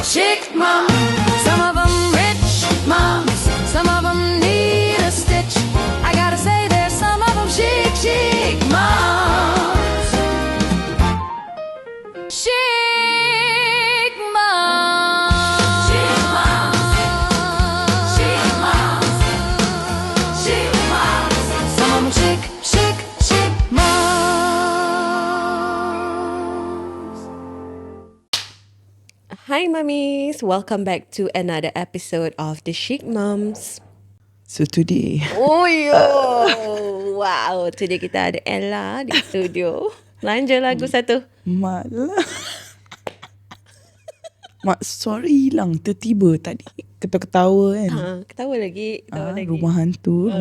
Chick moms, some of them rich moms, some of them need a stitch. I gotta say there's some of them chick moms. Chick moms. Chick moms. Chick moms. Chick moms. Some of them chick moms. Hi mummies, welcome back to another episode of The Chic Moms. So today, Oh yo, wow, today kita ada Ella di studio. Belanja lagu satu. Mak lah. Mak suara hilang tiba-tiba tadi. Ketawa-ketawa kan. Ketawa lagi, ketawa lagi. Rumah hantu.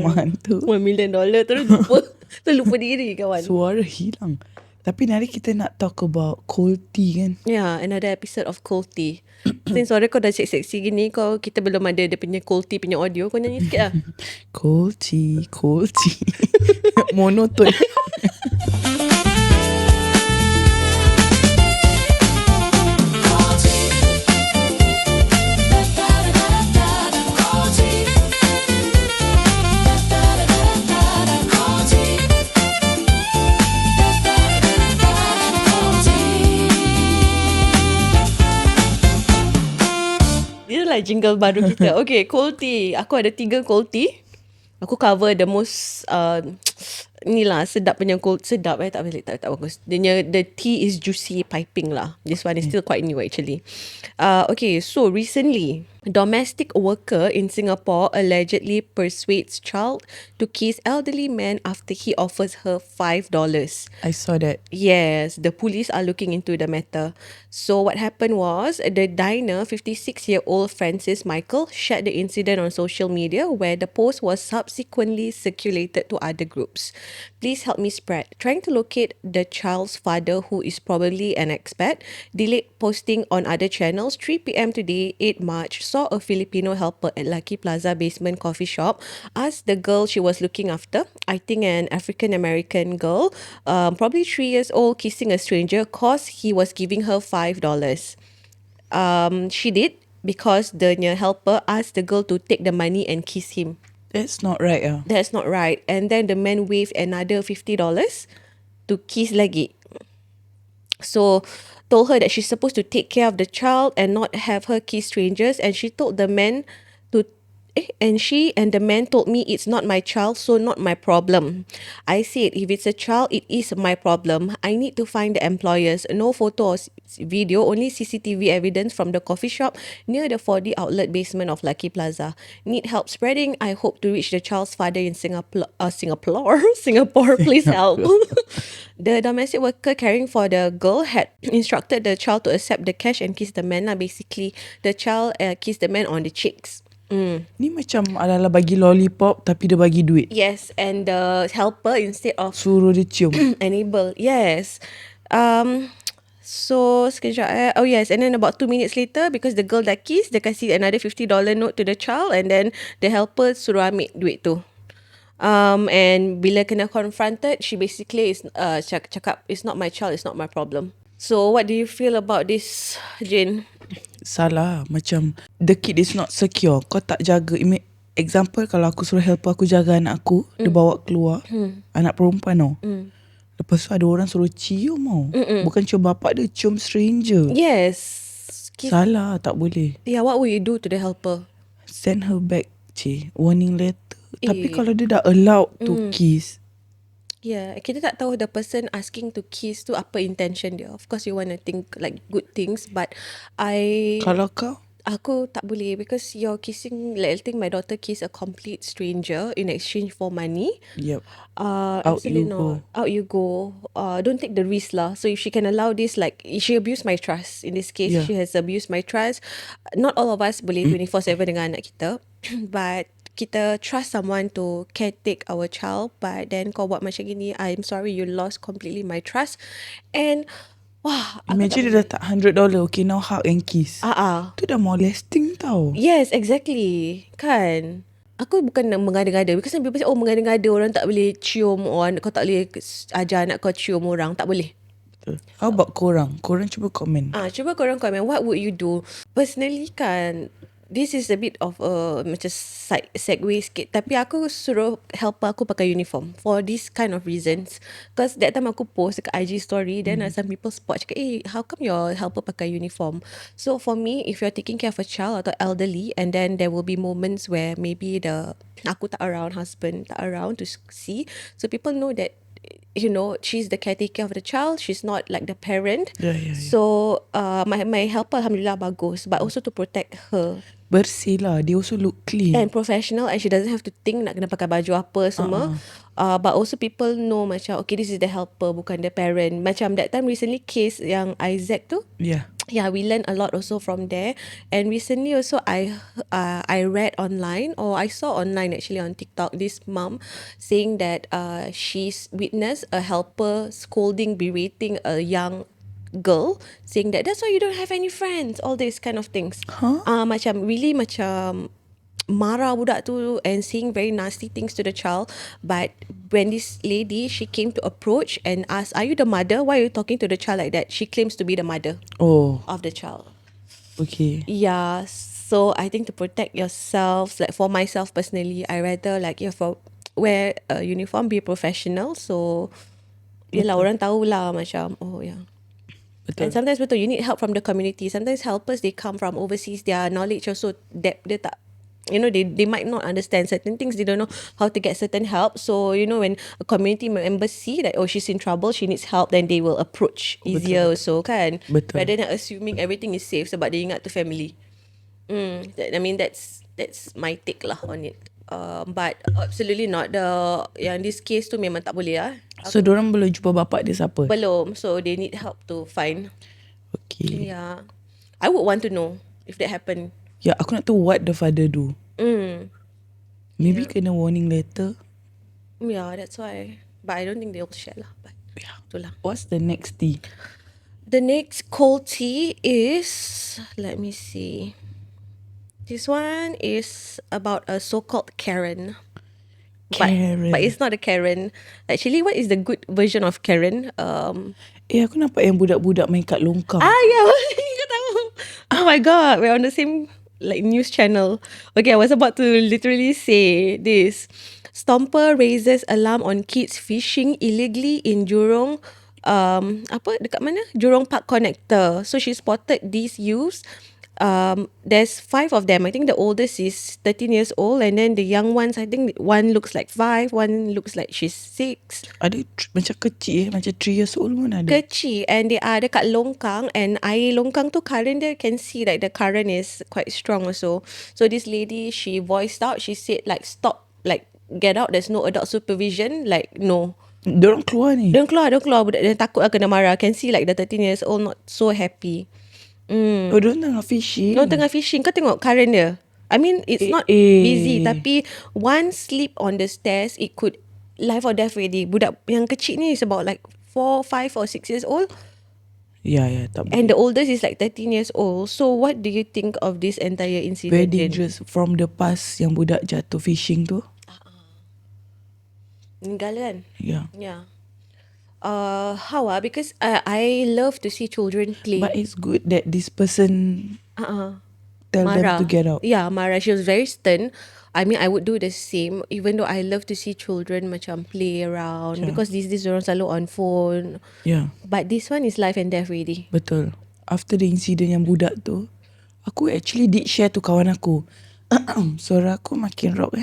$1 million terus lupa. Terlupa diri kawan. Suara hilang. Tapi hari kita nak talk about cold tea kan. Yeah, another episode of Cold Tea. Since suara kau dah seksi gini, kita belum ada dia punya Cold Tea punya audio. Kau nyanyi sikit lah. Cold tea. Monoton. Inilah jingle baru kita. Okay, Cold Tea. Aku ada 3 Cold Tea. Aku cover the most ni lah sedap punya cold, sedap tak bagus. The tea is juicy piping lah. This one is still quite new actually. Okay, so recently domestic worker in Singapore allegedly persuades child to kiss elderly man after he offers her $5. I saw that. Yes, the police are looking into the matter. So what happened was the diner, 56-year-old Francis Michael, shared the incident on social media where the post was subsequently circulated to other groups. Please help me spread. Trying to locate the child's father, who is probably an expat, delayed posting on other channels. 3 p.m. today, 8 March, saw a Filipino helper at Lucky Plaza basement coffee shop ask the girl she was looking after, I think an African-American girl, probably 3 years old, kissing a stranger cause he was giving her $5. She did because the helper asked the girl to take the money and kiss him. That's not right. That's not right. And then the man waved another $50 to kiss lagi. So told her that she's supposed to take care of the child and not have her kiss strangers, and she told the man to she and the man told me it's not my child, so not my problem. I said if it's a child, it is my problem. I need to find the employers. No photo or video, only CCTV evidence from the coffee shop near the 4D outlet basement of Lucky Plaza. Need help spreading. I hope to reach the child's father in Singapore. Please help. The domestic worker caring for the girl had instructed the child to accept the cash and kiss the man. Basically, the child kissed the man on the cheeks. Ni macam ala-ala bagi lollipop tapi dia bagi duit. Yes, and the helper instead of Suruh dia cium. enable. Yes. So sekejap oh yes, and then about 2 minutes later, because the girl dah kiss, dia kasih another $50 note to the child, and then the helper suruh ambil duit tu. And bila kena confronted, she basically is cakap it's not my child, it's not my problem. So what do you feel about this, Jane? Salah. Macam the kid is not secure. Kau tak jaga. Example, kalau aku suruh helper aku jaga anak aku, dia bawa keluar, anak perempuan tau. Lepas tu ada orang suruh cium tau. Bukan cium bapak dia, cium stranger. Yes. Salah, tak boleh. Yeah, what will you do to the helper? Send her back, warning letter. Tapi kalau dia dah allowed to kiss, Yeah, kita tak tahu the person asking to kiss tu apa intention dia. Of course you want to think like good things, but kalau kau, aku tak boleh because you're kissing, like I think my daughter kissed a complete stranger in exchange for money. yep. Out you go. Out you go. Don't take the risk lah. So if she can allow this, like she abused my trust. In this case, Yeah. she has abused my trust. Not all of us boleh 24/7 dengan anak kita, but kita trust someone to caretake our child, but then kau buat macam gini, I'm sorry, you lost completely my trust. And wah, Imagine dia dah tak $100. Okay, now hug and kiss. Tu dah molesting tau. Yes, exactly. Kan? Aku bukan nak mengada-gada, because some people say, oh mengada-gada orang tak boleh cium, or kau tak boleh ajar anak kau cium orang. Tak boleh. How about korang? Korang cuba komen. Cuba korang komen, what would you do? Personally kan, this is a bit of a macam segue sikit. Tapi aku suruh helper aku pakai uniform for this kind of reasons. Because that time aku post dekat IG story, then some people spot cakap, how come your helper pakai uniform? So for me, if you're taking care of a child atau elderly, and then there will be moments where maybe aku tak around, husband tak around to see, so people know that she's the caretaker of the child, she's not like the parent. Yeah. So my helper alhamdulillah bagus, but also to protect her Bersih lah. They also look clean. and professional, and she doesn't have to think nak kena pakai baju apa semua. But also people know macam okay, this is the helper, bukan the parent. Macam that time recently case yang Isaac tu, Yeah. we learn a lot also from there. And recently also I read online, or I saw online actually on TikTok, this mom saying that she's witnessed a helper scolding, berating a young girl, saying that that's why you don't have any friends, all these kind of things. Macam really macam marah budak tu and saying very nasty things to the child. But when this lady, she came to approach and ask, are you the mother? Why are you talking to the child like that? She claims to be the mother Oh, of the child. okay. Yeah, so I think to protect yourselves, like for myself personally, I rather like wear a uniform, be professional. So yelah, orang tahulah macam Betul. And sometimes betul, you need help from the community. Sometimes helpers, they come from overseas, their knowledge also dia tak, they might not understand certain things, they don't know how to get certain help. So when a community member see that she's in trouble, she needs help, then they will approach easier also kan. Betul. Rather than assuming everything is safe sebab dia ingat tu family. I mean that's my take lah on it. But absolutely not. Yang this case tu memang tak boleh lah. So diorang belum jumpa bapak dia siapa? Belum. So they need help to find. Okay. Yeah. I would want to know if that happened. Ya, aku nak tahu what the father do. Maybe kena warning letter. Yeah, that's why. But I don't think they'll share lah. But itulah. What's the next tea? The next cold tea is, let me see. This one is about a so-called Karen. Karen. But it's not a Karen. Actually, what is the good version of Karen? Aku nampak yang budak-budak main kat longkang. Yeah, kau tahu. Oh my god, we're on the same news channel. Okay, I was about to literally say this. Stomper raises alarm on kids fishing illegally in Jurong. Dekat mana? Jurong Park Connector. So she spotted these youths. There's 5 of them. I think the oldest is 13 years old, and then the young ones, I think one looks like 5, one looks like she's 6. Ada macam kecil macam 3 years old pun ada. Kecil, and they are dekat longkang, and air longkang tu current dia, can see like the current is quite strong also. So this lady, she voiced out, she said like stop, like get out, there's no adult supervision, like no. Diorang keluar ni. Don't keluar budak dia takut lah kena marah. Can see like the 13 years old not so happy. Oh, diorang tengah fishing. Diorang tengah fishing. Kau tengok current dia. I mean, it's not busy. Tapi one slip on the stairs, it could life or death already. Budak yang kecil ni is about like 4, 5 or 6 years old. Ya, tak boleh. And the oldest is like 13 years old. So what do you think of this entire incident? Very dangerous. From the past yang budak jatuh fishing tu. Meninggal kan? Yeah. Yeah. How because I love to see children play. But it's good that this person tell Marah. them to get out. Yeah, Marah. She was very stern. I mean, I would do the same, even though I love to see children macam play around, because these days orang selalu on phone. Yeah. But this one is life and death really. Betul. After the incident yang budak tu, aku actually did share to kawan aku. Suara aku makin rock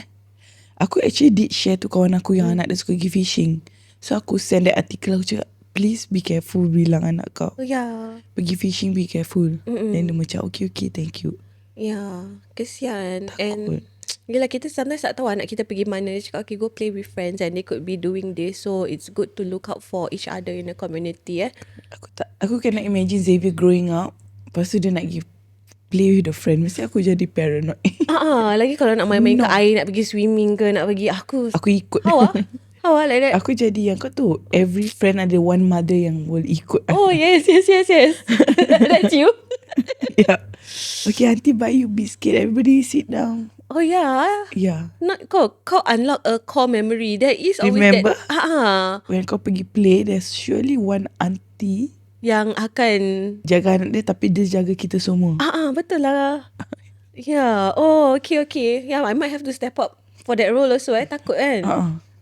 Aku actually did share to kawan aku yang anak dia suka pergi fishing. So aku send that article, aku cakap, please be careful, bilang anak kau. Oh yeah. Pergi fishing, be careful. Then dia macam, okay, thank you. Yeah, kesian. Takut. And yelah, kita sometimes tak tahu anak kita pergi mana. Dia cakap, okay, go play with friends, and they could be doing this. So it's good to look out for each other in the community. Aku cannot imagine Xavier growing up, lepas tu dia nak pergi play with the friend. Mesti aku jadi paranoid. Lagi kalau nak main-main kat air, nak pergi swimming ke, nak pergi, aku ikut. How like that? Aku jadi yang kau tu, every friend ada one mother yang will ikut. Oh yes. That's you. Yeah. Okay, auntie buy you biscuit. Everybody sit down. Oh yeah. Yeah. Not kau unlock a core memory. There is always Remember? that. When kau pergi play, there's surely one auntie yang akan Jaga anak dia tapi dia jaga kita semua. betul lah. Yeah. Oh, okay. Yeah, I might have to step up for that role also. Takut kan.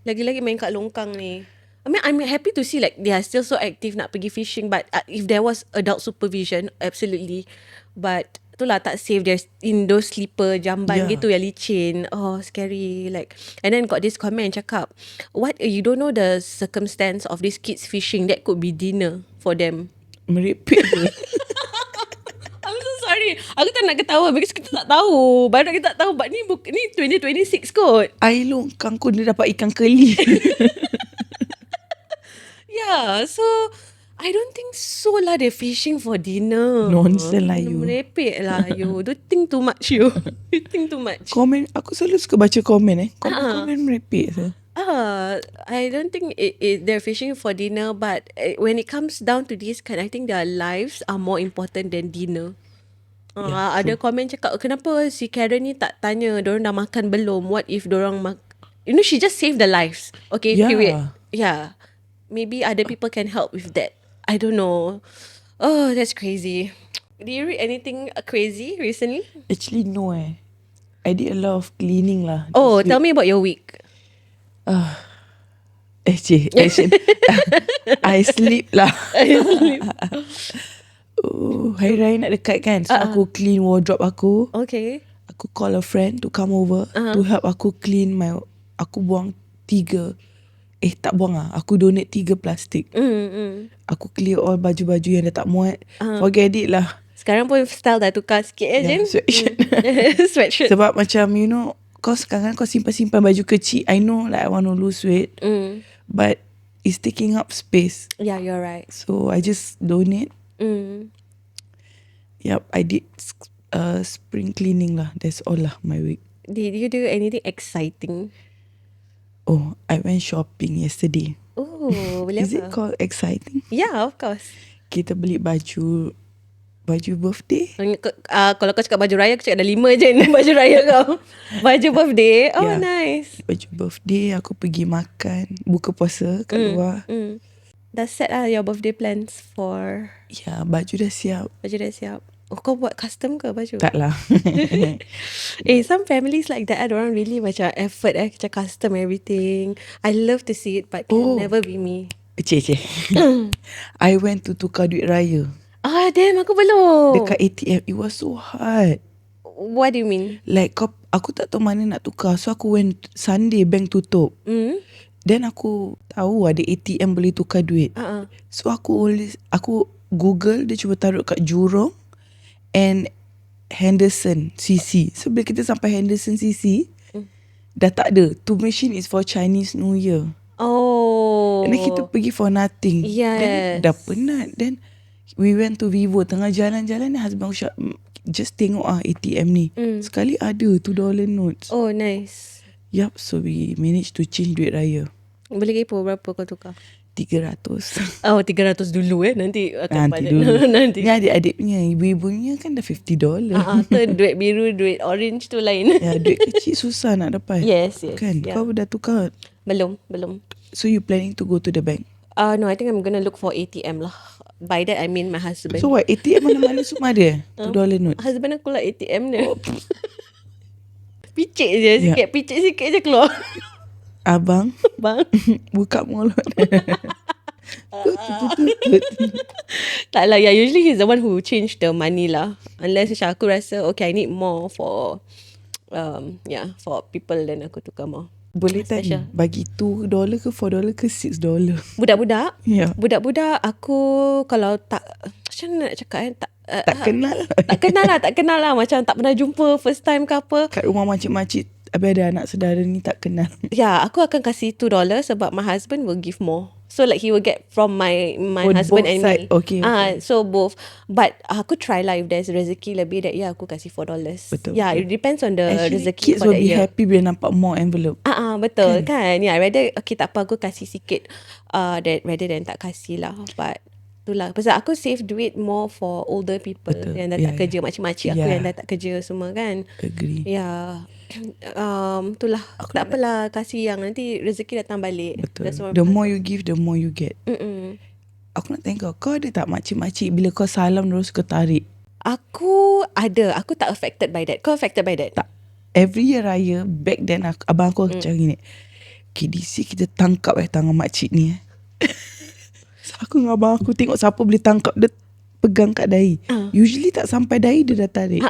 Lagi-lagi main kat longkang ni. I mean, I'm happy to see like they are still so active nak pergi fishing. But if there was adult supervision, absolutely. But itulah tak safe. There's in those slipper jamban gitu yang licin. Oh, scary. Like, and then got this comment cakap, what, you don't know the circumstance of these kids fishing. That could be dinner for them. Merepek je. I'm so sorry. Aku tak nak ketawa because kita tak tahu. Baru kita tak tahu. But ni 2026 kot. Air longkang pun dia dapat ikan keli. Yeah, so I don't think so lah they're fishing for dinner. Nonsense lah you. Merepek lah you. Don't think too much you. You think too much. Komen, aku selalu suka baca komen Komen merepek je. I don't think they're fishing for dinner, but when it comes down to this kind, I think their lives are more important than dinner. Ada komen cakap, kenapa si Karen ni tak tanya diorang dah makan belum? What if diorang she just saved the lives. Okay, period. Yeah. Maybe other people can help with that. I don't know. Oh, that's crazy. Did you read anything crazy recently? Actually no I did a lot of cleaning lah. Oh, tell me about your week. I sleep lah. Hari Raya nak dekat kan. So aku clean wardrobe aku. Okay. Aku call a friend to come over to help aku clean aku buang 3. Tak buang lah. Aku donate 3 plastik. Aku clear all baju-baju yang dah tak muat. Forget it lah. Sekarang pun style dah tukar sikit je. Sweatshirt. Sweatshirt. Sebab macam kau sekarang kau simpan-simpan baju kecil. I know like I want to lose weight. But it's taking up space. Yeah, you're right. So I just donate. Yup, I did spring cleaning lah. That's all lah my week. Did you do anything exciting? Oh, I went shopping yesterday. Oh, boleh Is it called exciting? Yeah, of course. Kita beli baju birthday. Kalau kau cakap baju raya, aku cakap ada 5 je baju raya kau. Baju birthday. Oh, nice. Baju birthday, aku pergi makan, buka puasa kat luar. Dah set lah your birthday plans for... Ya, baju dah siap. Baju dah siap. Oh, kau buat custom ke baju? Tak lah. Some families like that, orang really macam effort macam custom everything. I love to see it, but can never be me. Cik. I went to tukar duit raya. Damn, aku belum. Dekat ATM, it was so hard. What do you mean? Like aku tak tahu mana nak tukar. So aku went Sunday, bank tutup. Then aku tahu ada ATM boleh tukar duit. So aku Google, dia cuba taruh kat Jurong and Henderson CC. So bila kita sampai Henderson CC, dah tak ada. Tu machine is for Chinese New Year. Oh. And then kita pergi for nothing. Yes. Then dah penat. Then we went to Vivo. Tengah jalan-jalan ni husband aku cakap, just tengok ATM ni. Sekali ada $2 notes. Oh, nice. Yup, so we managed to change duit raya. Boleh kepo berapa kau tukar? 300. Oh, 300 dulu Nanti akan Nanti padat. dulu. Nanti. Ni adik-adik punya. Ibu-ibu punya kan dah $50. Tu duit biru, duit orange tu lain. Ya, duit kecil susah nak dapat. Yes. Kan? Yeah. Kau dah tukar? Belum. So you planning to go to the bank? No, I think I'm gonna look for ATM lah. By that I mean my husband. So what? ATM mana-mana semua ada? $2 note? Husband aku lah ATM dia. Picit je sikit. Picit sikit je keluar. Abang, Bang. buka mulut. Tak lah. Yeah, usually he's the one who change the money lah. Unless macam aku rasa okay, I need more for for people, then aku tukar more. Boleh tanya, bagi $2 ke $4 ke $6? Budak-budak? Ya. Budak-budak aku kalau tak, macam mana nak cakap Tak kenal. tak kenal lah. Macam tak pernah jumpa first time ke apa. Kat rumah makcik-makcik, habis ada anak saudara ni tak kenal. Ya, aku akan kasih $2 sebab my husband will give more. So like he will get from my husband both and side. me. Okay. So both. But aku try lah if there's rezeki lebih that year, aku kasih $4. Betul. Yeah, it depends on the Actually, rezeki kids for will that be year. happy bila nampak more envelope. Betul kan? Yeah, rather okay tak apa, aku kasih sikit rather than tak kasih lah. But itulah, pasal aku save duit more for older people. Betul. Yang dah tak kerja, makcik-makcik aku yang dah tak kerja semua kan. Agree. Ya. Itulah, tak apalah, kasih yang nanti rezeki datang balik. Betul. That's what The more you give, the more you get. Aku nak tanya kau ada tak makcik-makcik bila kau salam terus kau tarik? Aku ada. Aku tak affected by that. Kau affected by that? Tak. Every year raya, back then abang aku macam gini. Okay, this year kita tangkap tangan makcik ni. So, aku dengan abang aku tengok siapa boleh tangkap, dia pegang kat dahi. Usually tak sampai dahi dia dah tarik.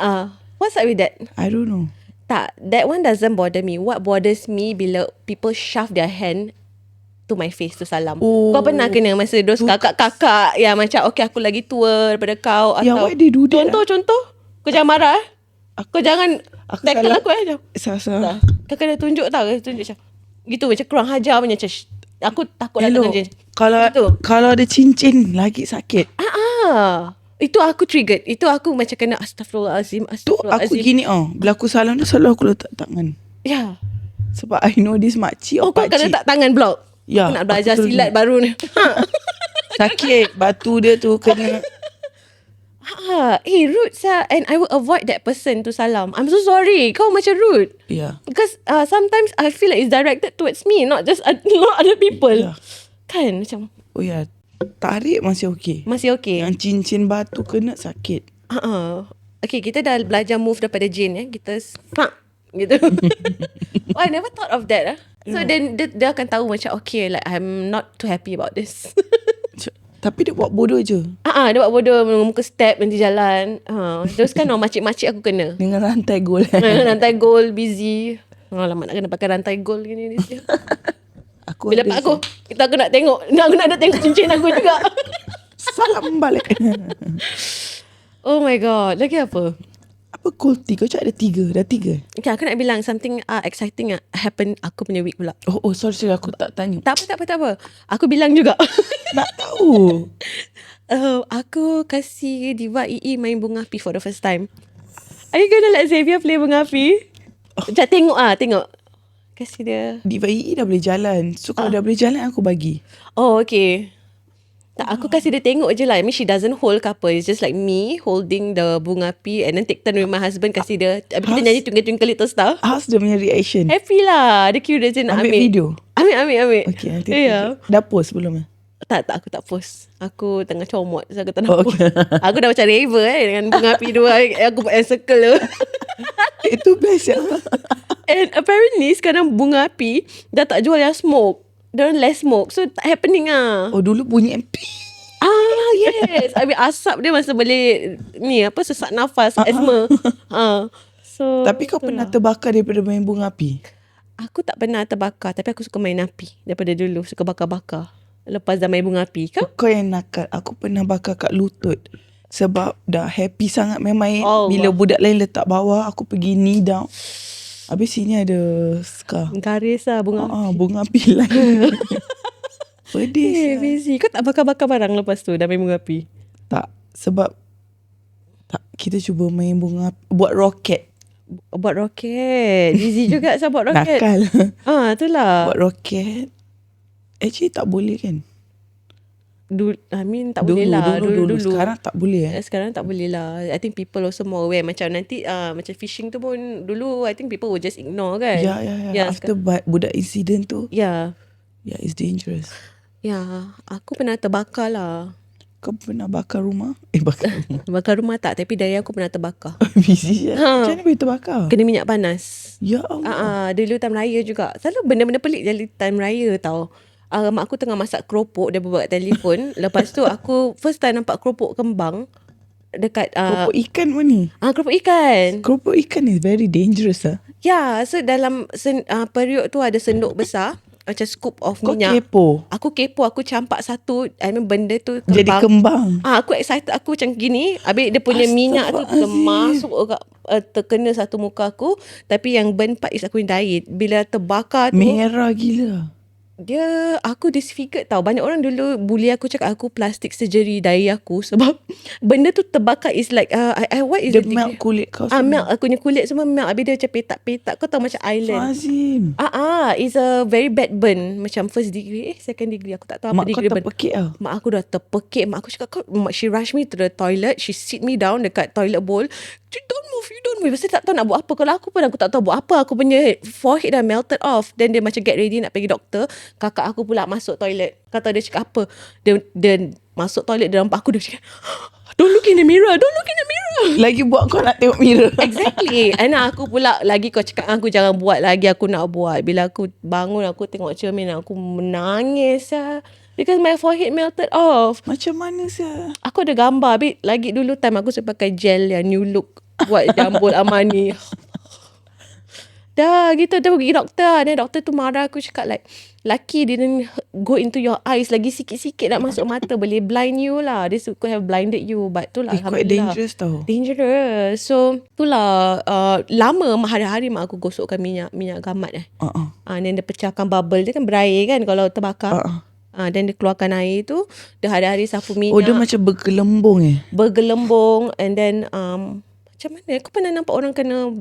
What's up with that? I don't know. Tak, that one doesn't bother me. What bothers me bila people shove their hand to my face to salam. Oh. Kau pernah kena masa dos kakak-kakak yang macam okay aku lagi tua daripada kau Yeah, atau why they do that? Contoh. Kau jangan marah kau jangan tackle salah. aku macam. Salah. Kau kena tunjuk tau, tunjuk macam gitu macam kurang hajar punya macam aku takut lah Hello. dengan dia. Kalau ada cincin lagi sakit. Itu aku triggered. Itu aku macam kena Astaghfirullahalazim. Tu aku gini bila aku salam dia selalu aku letak tangan. Ya. Sebab I know this makcik Kau kena letak tangan blok. Ya, Aku nak belajar aku terus silat baru ni. sakit batu dia tu kena. Rude sah. And I will avoid that person to salam. I'm so sorry. Kau macam rude. Yeah. Because sometimes I feel like it's directed towards me, not just not other people. Yeah. Kan macam Oh ya, tarik masih okey. masih okay. Yang cincin batu kena sakit. Okay, kita dah belajar move daripada Jane kita gitu. Oh, I never thought of that. So then dia akan tahu macam okay, like I'm not too happy about this. Tapi dia buat bodoh je. Dia buat bodoh muka step nanti jalan. Terus kan makcik-makcik aku kena. Dengan rantai gol. Rantai gold busy. Lama nak kena pakai rantai gold gini ni. Aku Bila pak aku nak tengok. Aku nak ada tengok cincin aku juga. salam balik. Oh my god. Lagi apa? Apa kulti? Kau cakap ada 3. Dah 3. Okay, aku nak bilang something exciting happen aku punya week pula. Oh sorry aku tak tanya. Tak apa. Aku bilang juga. Nak tahu. Aku kasih Diva EE main bunga api for the first time. Are you gonna let Xavier play bunga api? Macam tengok. Kasih dia. Diva EE dah boleh jalan. So kalau dah boleh jalan aku bagi. Oh, okay. Tak, aku kasih dia tengok je lah. I mean, she doesn't hold ke apa. It's just like me holding the bunga api and then take turn with my husband kasih dia. Habis kita nyanyi Twinkle Twinkle Little Star. How's dia punya reaction? Happy lah. Dia curious je nak Ambil ambil. video? Ambil. Okay, nanti Yeah. dah post belum? Tak, aku tak post. Aku tengah comot. So aku tak nak Oh, post. okay. Aku dah macam raver dengan bunga api dua. Aku buat yang circle tu. Itu best ya. And apparently sekarang bunga api dah tak jual yang smoke. Dia orang less smoke. So tak happening lah. Oh dulu bunyi MP. Yes. Habis asap dia masa boleh sesak nafas, asthma. So Tapi kau pernah terbakar daripada main bunga api? aku tak pernah terbakar, tapi aku suka main api daripada dulu. Suka bakar-bakar. Lepas dah main bunga api. Kau yang nakal. Aku pernah bakar kat lutut. Sebab dah happy sangat main-main. Allah. Bila budak lain letak bawah, aku pergi knee down. Habis sini ada scar. Garis lah bunga api. Bunga api lain. Pedis. Busy. Kau tak bakar-bakar barang lepas tu dah main bunga api? Tak. Sebab kita cuba main bunga api. Buat roket. Buat roket. Busy juga saya buat roket. Nakal. Itulah. Buat roket. Actually tak boleh kan? Tak boleh lah. Dulu. Sekarang tak boleh Sekarang tak boleh lah. I think people also more aware. Macam nanti macam fishing tu pun dulu I think people will just ignore kan. Ya. After budak insiden tu. Ya. Yeah, it's dangerous. Ya. Aku pernah terbakar lah. Kau pernah bakar rumah? Bakar rumah. Bakar rumah tak. Tapi daya aku pernah terbakar. Busy je. Macam mana boleh terbakar? Kena minyak panas. Ya Allah. Dulu time raya juga. Selalu benda-benda pelik jadi time raya tau. Mak aku tengah masak keropok. Dia buat telefon. Lepas tu aku first time nampak keropok kembang. Dekat Keropok ikan pun ni. keropok ikan. Keropok ikan is very dangerous Ya. So dalam periuk tu ada sendok besar. Macam scoop of Kau minyak. kepo. Aku kepo. Aku campak satu. I mean benda tu kembang. Jadi kembang. Aku excited. Aku macam gini. Habis dia punya minyak tu termasuk terkena satu muka aku. Tapi yang burn part is aku yang diet. Bila terbakar tu. Merah gila. Aku disfigured tau. Banyak orang dulu bully aku, cakap aku plastic surgery dari aku. Sebab benda tu terbakar is like what is Dia it? melt kulit kau Melt. Aku punya kulit semua melt. Habis dia macam petak-petak. Kau tahu macam island. Azim. It's a very bad burn. Macam first degree. Second degree. Aku tak tahu Mak apa kau degree burn. terpekik lah. Mak aku dah terpekik. Mak aku cakap, she rush me to the toilet. She sit me down dekat toilet bowl. You don't move. Lepas tu tak tahu nak buat apa. Kalau aku pun aku tak tahu buat apa. Aku punya forehead dah melted off. Then dia macam get ready nak pergi doktor. Kakak aku pula masuk toilet. Kata dia cakap apa. Dia masuk toilet, dia nampak aku, dia cakap, don't look in the mirror, don't look in the mirror. Lagi buat kau nak tengok mirror. Exactly. And aku pula, lagi kau cakap aku jangan buat lagi, aku nak buat. Bila aku bangun, aku tengok cermin, aku menangis because my forehead melted off. Macam mana sih? Aku ada gambar. Habis lagi dulu time aku suka pakai gel yang New Look buat jambul Armani. Dah gitu, dah pergi doktor. Dan doktor tu marah aku, cakap like, lucky didn't go into your eyes. Lagi sikit-sikit nak masuk mata, boleh blind you lah. This could have blinded you. But tu lah, Quite dangerous tau. Dangerous. So itulah lama hari-hari mak aku gosokkan minyak gamat then dia pecahkan bubble. Dia kan berair kan kalau terbakar. Then dia keluarkan air tu, dia hari-hari sapu minyak. Oh, dia macam bergelembung Bergelembung. And then macam mana? Aku pernah nampak orang kena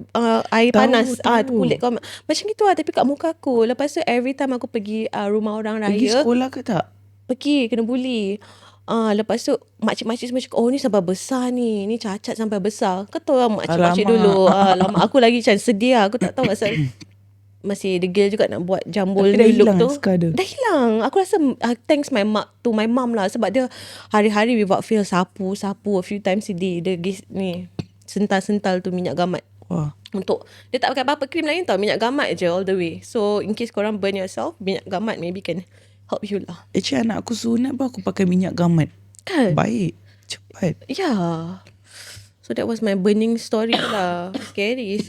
air panas kulit kau. Macam gitu lah, tapi kat muka aku. Lepas tu every time aku pergi rumah orang raya. Pergi sekolah ke tak? Pergi, kena bully. Lepas tu makcik-makcik semua cakap, oh ni sampai besar ni cacat sampai besar. Kau tahu lah makcik-makcik dulu. Lama aku lagi macam sedih lah. Aku tak tahu asal masih degil juga nak buat jambul dah New Look hilang tu. scar dia? Dah hilang. Aku rasa thanks my mom lah, sebab dia hari-hari without fail sapu a few times a day. Dia ni sental-sental tu minyak gamat. Wah. Untuk dia tak pakai apa-apa krim lain tau, minyak gamat je all the way. So in case korang burn yourself, minyak gamat maybe can help you lah. Actually anak aku sunat pun aku pakai minyak gamat. Kan? Baik. Cepat. Yeah. So that was my burning story lah. Scary.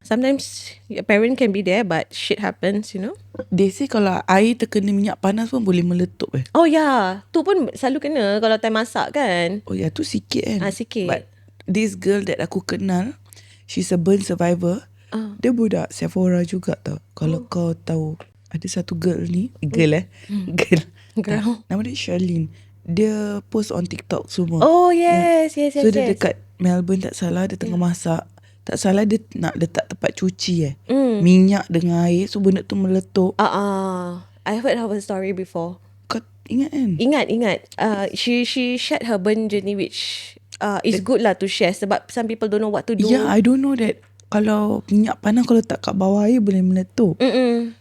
Sometimes your parent can be there, but shit happens, you know. They say kalau air terkena minyak panas pun boleh meletup Oh yeah. Tu pun selalu kena kalau time masak kan. Oh ya, tu sikit kan. Sikit. But this girl that aku kenal, she's a burn survivor. Dia budak Sephora juga tau. Kalau kau tahu, ada satu girl ni, Girl. Nama dia Charlene. Dia post on TikTok semua. Oh yes. So dia dekat Melbourne tak salah, dia tengah masak. Tak salah dia nak letak tempat cuci minyak dengan air. So benda tu meletup. I heard her story before. Kau ingat kan? Ingat. She shared her burn journey, which is good lah to share, sebab some people don't know what to do. Yeah, I don't know that kalau minyak panas kalau letak kat bawah air boleh meletup.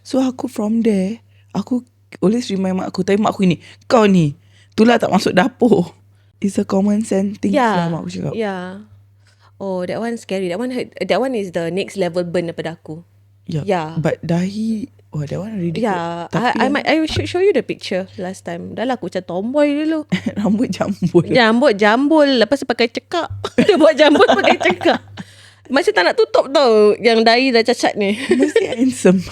So aku from there, aku always remind mak aku. Tapi mak aku ni, kau ni, itulah tak masuk dapur. It's a common sense thing lah mak aku cakap. Yeah. Oh, that one scary. That one is the next level burn daripada aku. Yeah. But dahi, that one really Yeah. I should show you the picture last time. Dah lah aku macam tomboy dulu. Rambut jambul. Rambut jambul. Lepas tu pakai cekak. Dia buat jambul pakai cekak. Masih tak nak tutup tau, yang dahi dah cacat ni. Mesti handsome.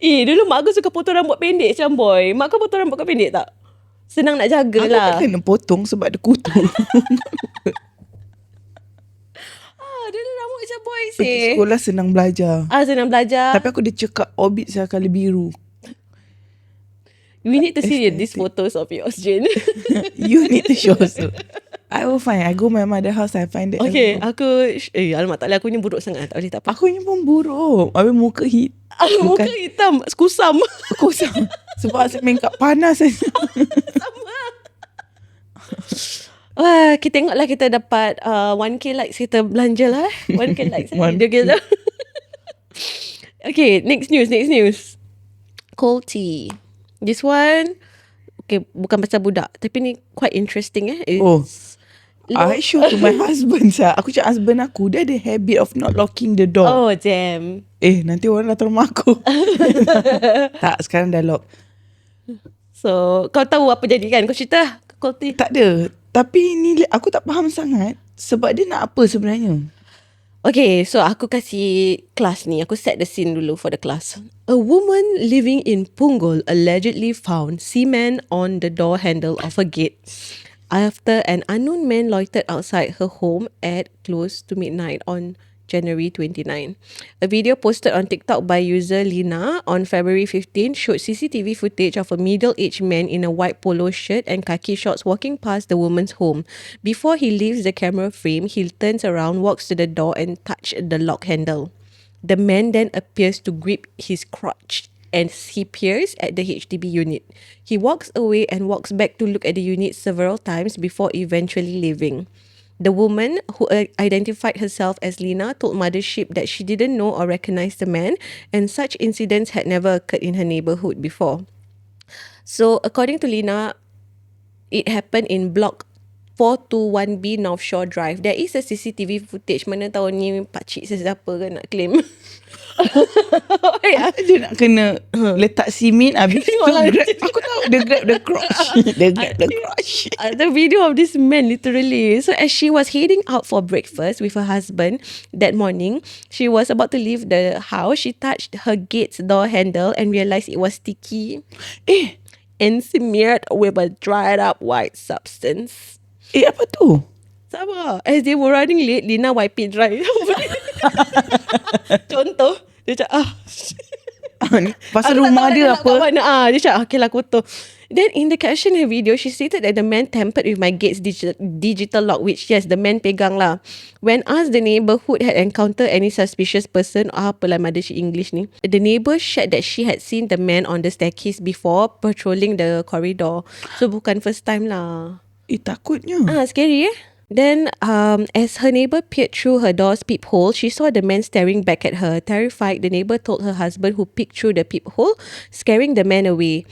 Dulu mak aku suka potong rambut pendek macam boy. Mak kau potong rambut kau pendek tak? Senang nak jaga lah. Aku tak kena potong sebab dia kutu. Dulu rambut macam boy sih. Pergi sekolah senang belajar. Senang belajar. Tapi aku dia cekak orbit saya kali biru. We need to see these photos of yours, Jane. You need to show also. I will find. I go my mother house, I find that. Okay, aku alamak, tak boleh, aku ni buruk sangat. Tak boleh, tak apa. Aku ni pun buruk. Habis muka Muka hitam, kusam. Kusam. Sebab saya main kat panas saja. Wah, kita tengoklah kita dapat 1K likes, kita belanja lah. 1K likes. Dia kira. Okay, next news. Cold tea. This one, okay, bukan pasal budak, tapi ni quite interesting I show to my husband sah. Aku cakap husband aku, dia ada habit of not locking the door. Oh, damn. Nanti orang datang rumah aku. Tak, sekarang dah lock. So, kau tahu apa jadi kan? Kau cerita cold tea. Tak ada. Tapi ni aku tak faham sangat. Sebab dia nak apa sebenarnya? Okay, so aku kasih kelas ni. Aku set the scene dulu for the class. A woman living in Punggol allegedly found semen on the door handle of a gate after an unknown man loitered outside her home at close to midnight on January 29. A video posted on TikTok by user Lina on February 15 showed CCTV footage of a middle-aged man in a white polo shirt and khaki shorts walking past the woman's home. Before he leaves the camera frame, he turns around, walks to the door and touches the lock handle. The man then appears to grip his crotch and he peers at the HDB unit. He walks away and walks back to look at the unit several times before eventually leaving. The woman, who identified herself as Lina, told Mothership that she didn't know or recognize the man and such incidents had never occurred in her neighborhood before. So according to Lina, it happened in block 421B North Shore Drive. There is a CCTV footage. Mana tahu ni pakcik sesiapa kan nak claim. Yeah. Dia nak kena letak simen habis tu Tengok lah. grab. Aku tahu dia grab the crotch. Dia grab the crotch. The video of this man literally. So as she was heading out for breakfast with her husband that morning, she was about to leave the house. She touched her gate's door handle and realized it was sticky and smeared with a dried up white substance. Apa tu? Sabar. As they were running late, Lina wipe it dry. Contoh, dia cakap Pasal aku rumah tak tahu dia nak apa? kat mana. Dia cakap okay lah kotor. Then in the caption her video, she stated that the man tampered with my gate's digital lock, which yes, the man pegang lah. When asked the neighbourhood had encountered any suspicious person, apalah mother she English ni, the neighbour shared that she had seen the man on the staircase before patrolling the corridor. So bukan first time lah. Takutnya. Scary Then, as her neighbour peered through her door's peephole, she saw the man staring back at her. Terrified, the neighbour told her husband, who peeked through the peephole, scaring the man away.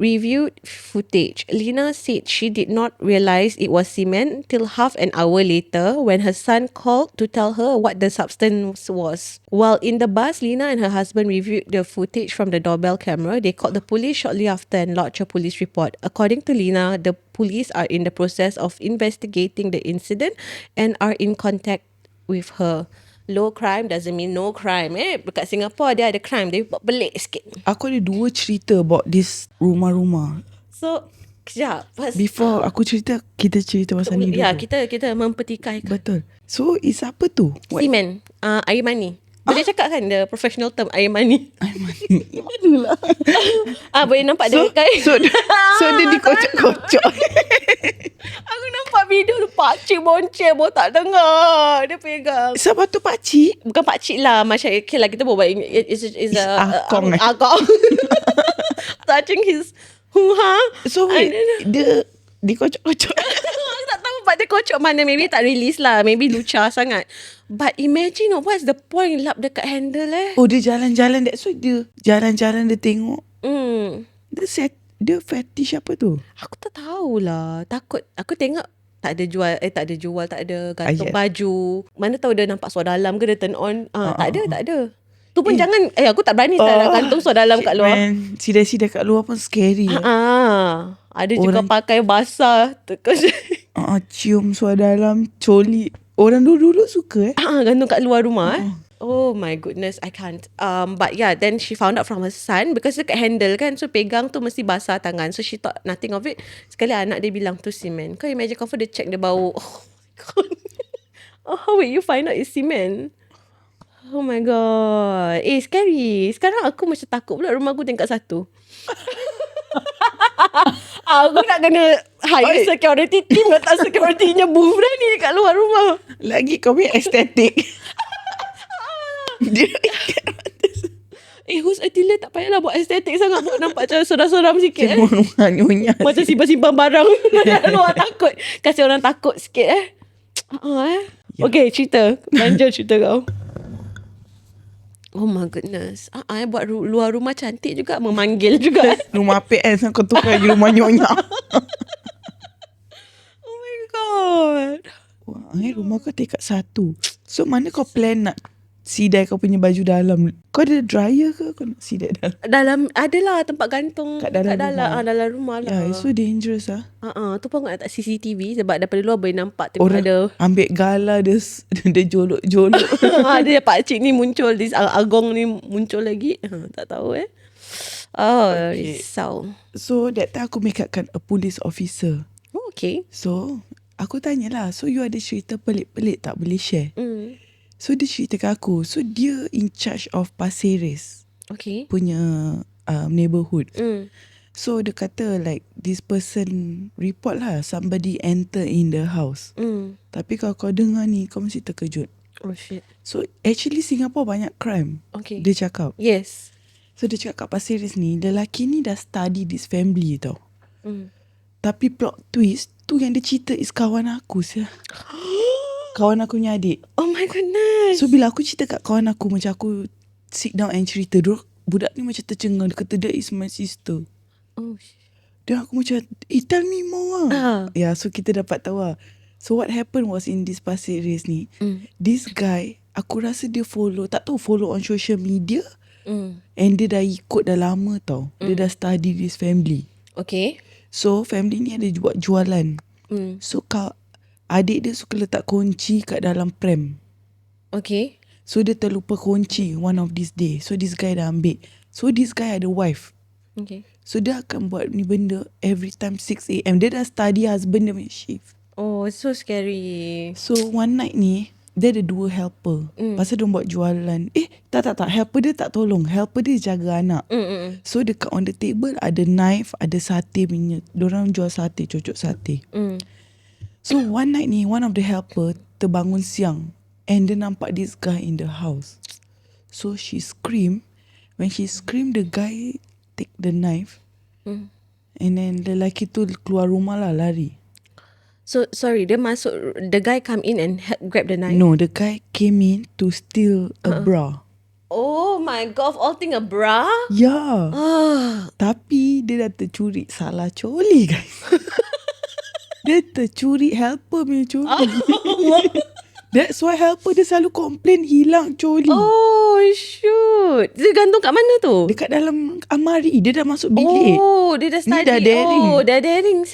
Reviewed footage. Lina said she did not realise it was cement till half an hour later when her son called to tell her what the substance was. While in the bus, Lina and her husband reviewed the footage from the doorbell camera. They called the police shortly after and lodged a police report. According to Lina, the police are in the process of investigating the incident and are in contact with her. Low crime doesn't mean no crime. Dekat Singapore dia ada crime. Dia buat pelik sikit. Aku ada 2 cerita about this rumah-rumah. So, kejap. Before aku cerita, kita cerita pasal ni dulu. Ya, kita mempertikaikan. Betul. So, is apa tu? Semen. Air mani. Boleh cakap kan the professional term air mani. Air mani. Malulah. Boleh nampak dia kai. So dia dikocok-kocok. Aku nampak video tu pakcik bonceng pun tak dengar. Dia pegang. Siapa tu pakcik? Bukan pakcik lah. Macam okay lah kita buat is Akong. Akong. Touching his hoo-ha. So dia dikocok-kocok. Aku tak tahu part dia kocok mana. Maybe tak release lah. Maybe lucah sangat. But imagine what's the point lap dekat handle Oh, dia jalan-jalan. That's why dia jalan-jalan dia tengok. Dia fetish apa tu? Aku tak tahulah. Takut. Aku tengok tak ada jual. Tak ada gantung Ayat. baju. Mana tahu dia nampak suar dalam ke dia turn on. Tak ada. Tu pun jangan. Aku tak berani nak gantung suar dalam kat luar. Man, sidai-sidai kat luar pun scary. Ada juga pakai basah. Cium suar dalam, coli. Orang dulu suka Gantung kat luar rumah Oh my goodness, I can't. But yeah, then she found out from her son because dekat handle kan, so pegang tu mesti basah tangan. So she thought nothing of it. Sekali anak dia bilang tu cement. Kau imagine confirm dia check dia bau. Oh my god. How will you find out it's cement? Oh my god. Scary. Sekarang aku macam takut pula rumah aku tingkat 1. Aku nak kena hire security team. Letak security-nya booth dah ni kat luar rumah. Lagi kau punya estetik. Dia Who's Attila tak payahlah buat estetik sangat. Buat nampak macam seram-seram sikit Nyonya. Macam simpan-simpan barang kat luar takut. Kasih orang takut sikit Okay, cerita. Lanjut cerita kau. Oh my goodness. Buat luar rumah cantik juga. Memanggil juga. Rumah PS kau tukar je rumah nyonya. Oh my god. Wah, rumah kau tingkat 1. So mana kau plan nak sidai kau punya baju dalam? Kau ada dryer ke kau nak sidai dalam? Dalam adalah tempat gantung Kat dalam rumah. dalam rumah lah. Yeah, it's so dangerous Tu pun nak letak CCTV sebab daripada luar boleh nampak tengok Orang ada ambil gala dia jolok-jolok. ada pakcik ni muncul, this agong ni muncul lagi. Tak tahu risau. So that time aku make upkan a police officer. Okay. So aku tanyalah, so you ada cerita pelik-pelik tak boleh share? So dia ceritakan aku, so dia in charge of Pasir Ris Okay. punya neighborhood. So dia kata like this person report lah somebody enter in the house. Tapi kalau kau dengar ni kau mesti terkejut. Oh shit. So actually Singapore banyak crime. Okay. Dia cakap. Yes. So dia cakap kat Pasir Ris ni, lelaki ni dah study this family tau. Tapi plot twist tu yang dia cerita is kawan aku sia. Kawan aku punya adik. Oh my goodness. So bila aku cerita kat kawan aku, macam aku sit down and cerita, budak ni macam tercengang. Dia kata that is my sister. Oh shit. Then aku macam, tell me more Yeah, so kita dapat tahu lah. So what happened was in this Pasir Ris ni, this guy, aku rasa dia tak tahu follow on social media, and dia dah ikut dah lama tau. Dia dah study this family. Okay. So family ni ada buat jualan. So adik dia suka letak kunci kat dalam pram. Okay. So dia terlupa kunci one of this day. So this guy dah ambil. So this guy ada wife. Okay. So dia akan buat ni benda every time 6 a.m. Dia dah study husband dia punya shift. Oh, it's so scary. So one night ni, dia ada 2 helper. Pasal dia buat jualan. Tak. Helper dia tak tolong. Helper dia jaga anak. So dekat on the table ada knife, ada sate punya. Diorang jual sate, cocok sate. So one night ni, one of the helper terbangun siang. And dia nampak this guy in the house. So she scream. When she scream, the guy take the knife. And then lelaki tu keluar rumah lah, lari. So sorry, dia masuk, the guy come in and grab the knife. No, the guy came in to steal a bra. Oh my god, of all thing a bra? Ya. Tapi dia dah tercuri. Salah coli, guys. Dia tercuri helper punya coli. That's why helper dia selalu complain hilang coli. Oh shoot. Dia gantung kat mana tu? Dekat dalam amari. Dia dah masuk bilik. Oh, dia dah Ni study. dah daring. Oh, dah daring.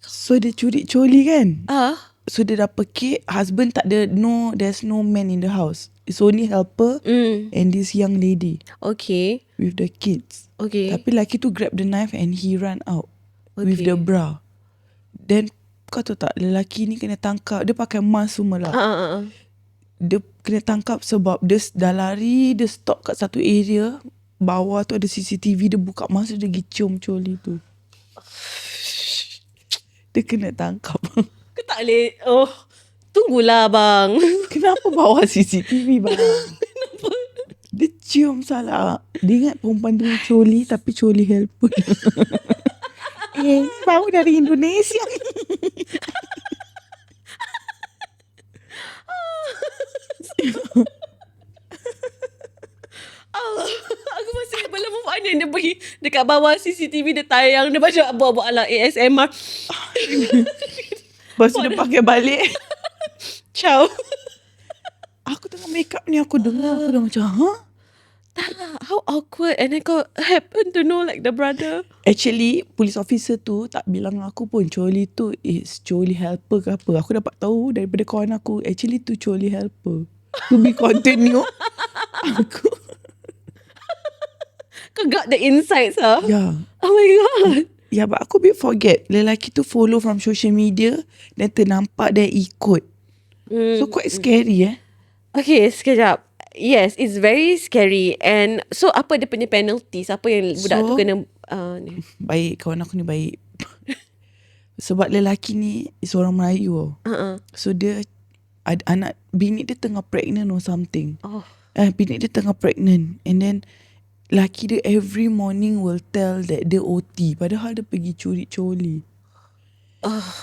So dia curi coli kan. Ah. So dia dah pekik. Husband tak ada. No, there's no man in the house. It's only helper and this young lady Okay. with the kids. Okay. Tapi lelaki tu grab the knife and he run out with the bra. Then kau tahu tak, lelaki ni kena tangkap. Dia pakai mask semua lah. Dia kena tangkap sebab dia dah lari, dia stop kat satu area. Bawah tu ada CCTV, dia buka mask, dia pergi cium coli tu. Dia kena tangkap. Kau tak boleh. Oh, tunggulah bang. Kenapa bawa CCTV bang? Dia cium salah. Dia ingat perempuan tu coli, tapi coli helper. Baru dari Indonesia. Allah, aku masih belum move on yang dia pergi dekat bawah CCTV, dia tayang, dia macam buat-buat ala ASMR. Lepas tu dia pakai balik. Ciao. Aku tengah make up ni, aku dengar, aku dah macam, Tak, how awkward. And then kau happen to know like the brother. Actually, police officer tu tak bilang aku pun coli tu is coli helper ke apa. Aku dapat tahu daripada kawan aku, actually tu coli helper. To be continue. Aku Kau got the insights, huh? yeah. Oh my god. Yeah, but aku bit forget. Lelaki tu follow from social media, then ternampak dia ikut. So quite scary Okay, sekejap. Yes, it's very scary. And so apa dia punya penalties? Apa yang budak tu kena ni? Baik, kawan aku ni baik. Sebab lelaki ni seorang Melayu. So dia ada anak, bini dia tengah pregnant or something. Bini dia tengah pregnant. And then lelaki dia every morning will tell that dia OT. Padahal dia pergi curi coli.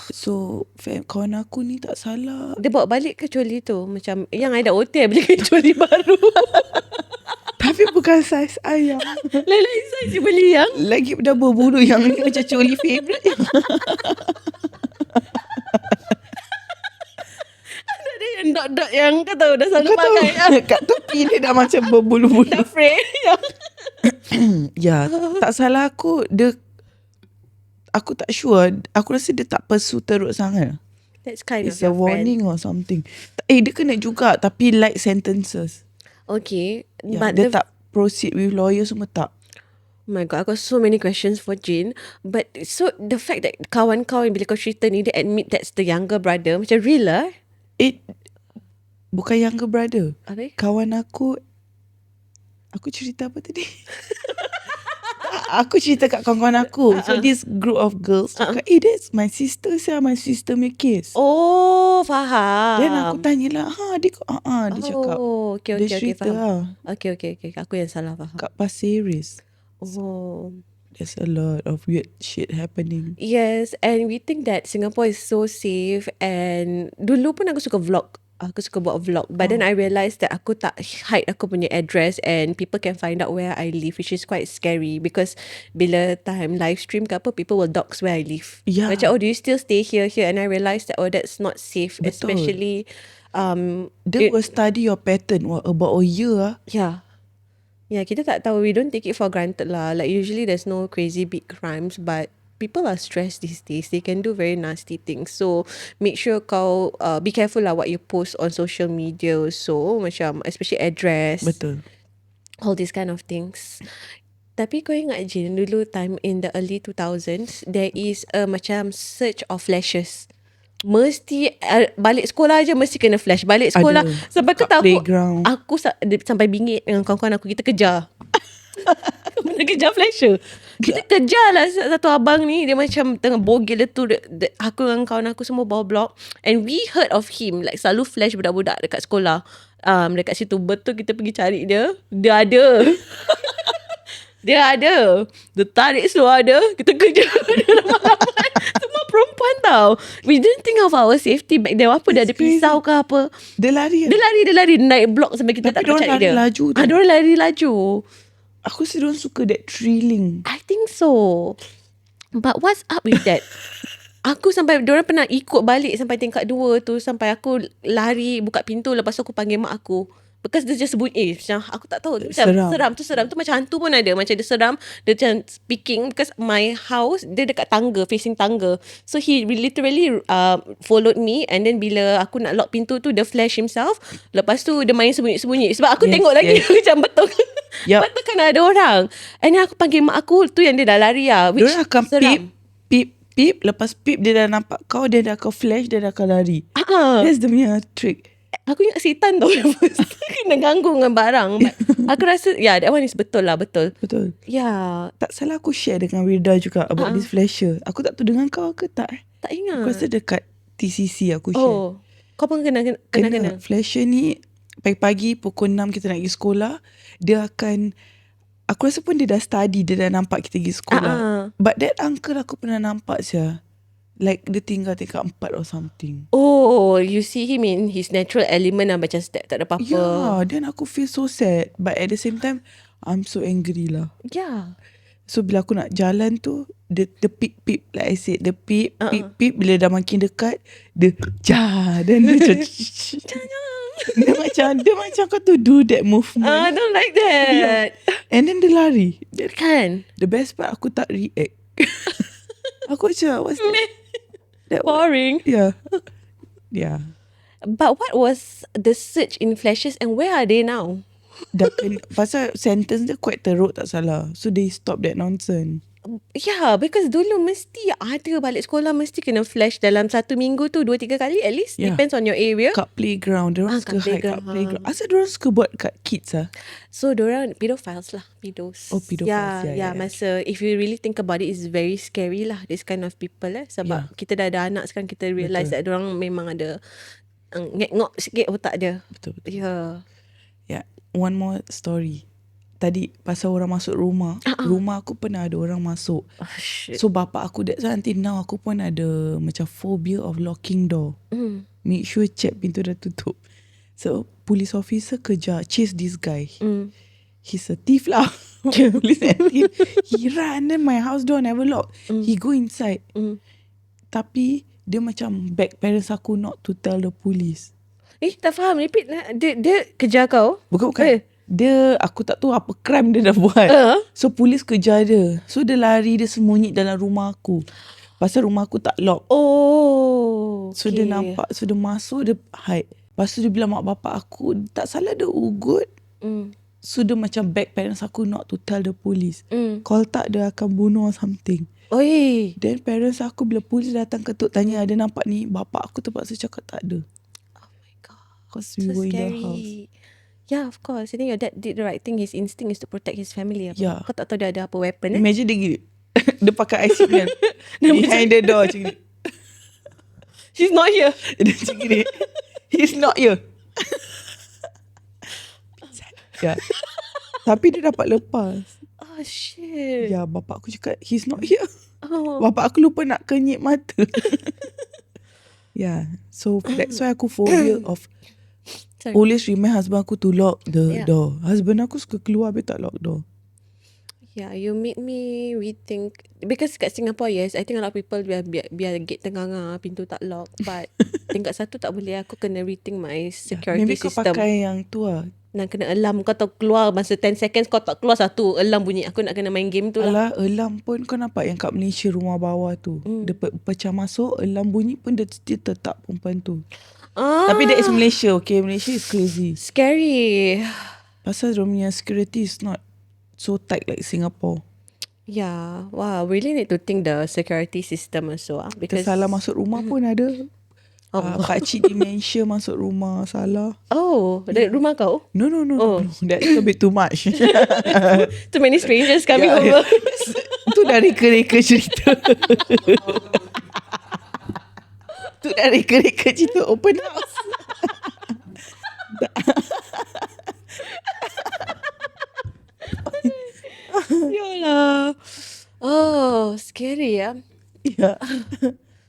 So kawan aku ni tak salah. Dia bawa balik ke coli tu? Macam yang I dah OT, beli coli baru. Tapi bukan saiz ayam. Lain-lain saya beli yang Lagi dah berbulu, yang ni macam coli favourite. ada yang dot-dot yang kau tahu dah selalu Kau tahu pakai. kat tepi dia dah macam berbulu-bulu. Dah fray. Ya, tak salah aku, aku tak sure. Aku rasa dia tak pursue teruk sangat. That's kind It's of a your warning or something. Dia kena juga, tapi light sentences. friend. Okay. Yeah, But dia tak proceed with lawyer semua tak. Oh my god, I got so many questions for Jin. But so the fact that kawan kau yang bila kau cerita ni, dia admit that's the younger brother. Macam real lah. Bukan younger brother. Habis? Kawan aku cerita apa tadi? Aku cerita kat kawan-kawan aku. So this group of girls cakap, that's my sister, my sister punya case. Oh, faham. Then aku tanyalah, dia cakap. Oh, okay, Dia okay, cerita faham. Okay. Aku yang salah faham. kat Pasir Ris. Oh. There's a lot of weird shit happening. Yes, and we think that Singapore is so safe. And dulu pun aku suka vlog Aku suka buat vlog. But then I realised that aku tak hide aku punya address and people can find out where I live, which is quite scary because bila time live stream ke apa, people will dox where I live. Yeah. Macam, do you still stay here? And I realised that, that's not safe. Betul. Especially, They will study your pattern about a year. yeah. Yeah, kita tak tahu. We don't take it for granted lah. Like usually there's no crazy big crimes, but people are stressed these days. They can do very nasty things. So make sure kau be careful lah what you post on social media. So macam especially address, Betul. all these kind of things. Tapi kau ingat je dulu time in the early 2000s, there is a macam surge of flashes. Mesti balik sekolah je mesti kena flash. Balik sekolah Ada. sampai kau Kat tahu playground. aku sampai bingit dengan kawan-kawan aku, kita kejar. Mana kejar flasher. Kita kejar lah satu abang ni, dia macam tengah bogel tu. Aku dengan kawan aku semua bawa blok, and we heard of him like selalu flash budak-budak dekat sekolah. Dekat situ betul kita pergi cari dia. Dia ada. Dia ada. Dia tarik seluar dia. Kita kejar dia ramai-ramai. Semua perempuan tau. We didn't think of our safety back then. Apa dia ada pisau ke apa. Dia lari. Dia lari naik blok sampai kita Tapi tak dapat diorang cari dia. lari laju tau. Diorang lari laju. Aku rasa diorang suka that thrilling. I think so. But what's up with that? Aku sampai diorang pernah ikut balik sampai tingkat 2 tu, sampai aku lari buka pintu, lepas tu aku panggil mak aku. Because dia just sebut macam aku tak tahu macam seram tu macam hantu pun ada, macam dia seram, dia macam speaking because my house dia dekat tangga, facing tangga, so he literally followed me, and then bila aku nak lock pintu tu dia flash himself, lepas tu dia main sembunyi-sembunyi sebab aku tengok lagi macam betul. Yup. Betul kan ada orang, and then aku panggil mak aku, tu yang dia dah lari lah, which Diorang akan seram. pip. Lepas pip dia dah nampak kau, dia dah akan flash, dia dah akan lari. That's the punya trick. Aku ingat setan tau. Kena ganggu dengan barang. But aku rasa that one is betul lah. Betul. Yeah. Tak salah aku share dengan Wirda juga about this flasher. Aku tak tahu dengan kau ke tak. Tak ingat. Aku rasa dekat TCC aku share. Oh, kau pun kena. Flasher ni pagi-pagi pukul 6 kita nak pergi sekolah. Dia akan, aku rasa pun dia dah study, dia dah nampak kita pergi sekolah. But that uncle aku pernah nampak sia. Like dia tinggal tingkat 4 or something. Oh, you see him in his natural element lah, macam tak ada apa-apa. Yeah, then aku feel so sad. But at the same time, I'm so angry lah. Yeah. So bila aku nak jalan tu, the peep like I said, the peep. Bila dah makin dekat, dia then dia macam dia macam kau tu do that movement. I don't like that. Yeah. And then dia lari. Kan? The best part aku tak react. Aku macam what's that? Boring. Yeah. Yeah. But what was the surge in flashes and where are they now? Pasal sentence dia quite teruk tak salah. So they stop that nonsense. Yeah, because dulu mesti ada balik sekolah, mesti kena flash dalam 1 minggu tu 2-3 kali at least. Yeah. Depends on your area. Kat playground. Diorang suka hide kat playground. Asal diorang suka buat kat kids lah. So diorang pedophiles lah. Pedos. Oh, pedophiles. Yeah. Masa if you really think about it, it's very scary lah, this kind of people sebab kita dah ada anak sekarang, kita realise that diorang memang ada ngek-ngok sikit otak dia. Betul. Yeah. Yeah. One more story. Tadi pasal orang masuk rumah. Rumah aku pernah ada orang masuk. Oh, shit. So bapak aku, that's why until now aku pun ada macam phobia of locking door. Make sure check pintu dah tutup. So police officer kejar, chase this guy. He's a thief lah. Police and thief. He run, then my house door never lock. He go inside. Tapi dia macam beg parents aku not to tell the police. Tak faham, repeat lah. Dia kejar kau? Bukan. Dia, aku tak tahu apa crime dia dah buat. So polis kejar dia. So dia lari, dia sembunyi dalam rumah aku. Pasal rumah aku tak lock. Oh, So dia nampak, so dia masuk, dia hide. Lepas tu dia bilang mak bapak aku, tak salah dia ugut. So dia macam beg parents aku not to tell the police. Kalau tak dia akan bunuh or something. Oi. Then parents aku bila polis datang ketuk tanya ada nampak ni, bapak aku terpaksa cakap tak ada. Oh my god. Because we So were in the scary. house. Yeah, of course. I think your dad did the right thing. His instinct is to protect his family. Apa? Yeah. Kau tak tahu dia ada apa weapon. Imagine dia gini. Dia pakai IC kan. Behind the door macam ni. She's not here. Dia macam gini. He's not here. Ya. Tapi dia dapat lepas. Oh shit. Ya, bapak aku cakap he's not here. Oh. Bapak aku lupa nak kenyit mata. Yeah. So that's why aku phobia of Sorry. always remind husband aku to lock the Yeah. door. Husband aku suka keluar habis tak lock door. Yeah, you made me rethink because kat Singapore, yes, I think a lot of people biar gate tengah pintu tak lock, but tingkat satu tak boleh. Aku kena rethink my security Maybe kau system. pakai yang tu lah. Dan kena alarm kau tahu keluar masa 10 seconds kau tak keluar satu alarm bunyi. Aku nak kena main game tu lah. Alah, alarm pun kau nampak yang kat Malaysia rumah bawah tu. Dia pecah masuk, alarm bunyi pun dia tetap perempuan tu. Tapi that is Malaysia, okay? Malaysia is crazy. Scary. Pasal dia punya security is not so tight like Singapore. Yeah. Wow, really need to think the security system also. Kita Because salah masuk rumah pun ada. Pakcik dementia masuk rumah, salah. Oh, dari rumah kau? No. That's a bit too much. Too many strangers coming Yeah, over. Tu dari reka cerita. Tu dari reka cerita open house. Yalah. Oh, scary ya. Yeah.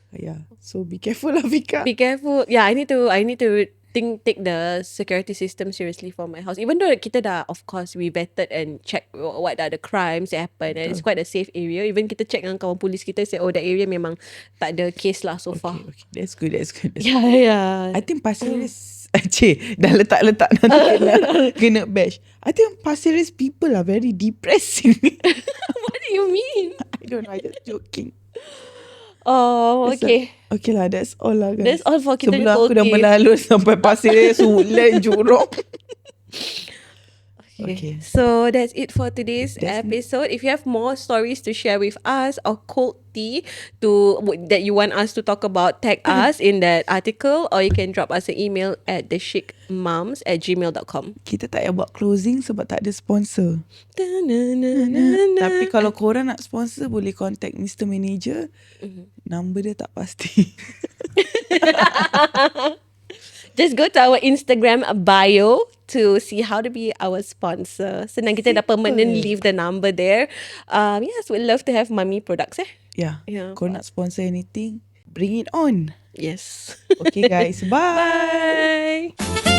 Yeah. So be careful lah, Vika. Be careful. Yeah, I need to take the security system seriously for my house. Even though kita dah, of course, we vetted and check what are the crimes that happen, and it's quite a safe area. Even kita check dengan kawan polis kita, say, oh, that area memang tak ada case lah so far. Okay. That's good. Yeah. I think Pasir Ris dah letak nanti kena bash. I think Pasir Ris people are very depressing. What do you mean? I don't know, I just joking. Oh, okay. Okay lah, that's all lah guys. That's all for kita Sebelum aku dah melalui sampai Pasir Ris, Woodland, Jurong. Okay. So that's it for today's episode. If you have more stories to share with us or cold tea that you want us to talk about, tag us in that article, or you can drop us an email at thechicmoms@gmail.com. Kita tak payah buat closing sebab tak ada sponsor. Tapi kalau korang nak sponsor, boleh contact Mr. Manager. Number dia tak pasti. Just go to our Instagram bio to see how to be our sponsor. Senang, kita dah permanent leave the number there. Yes, we'd love to have Mummy products Yeah. Yeah. Kau nak sponsor anything, bring it on. Yes. Okay guys, bye. Bye.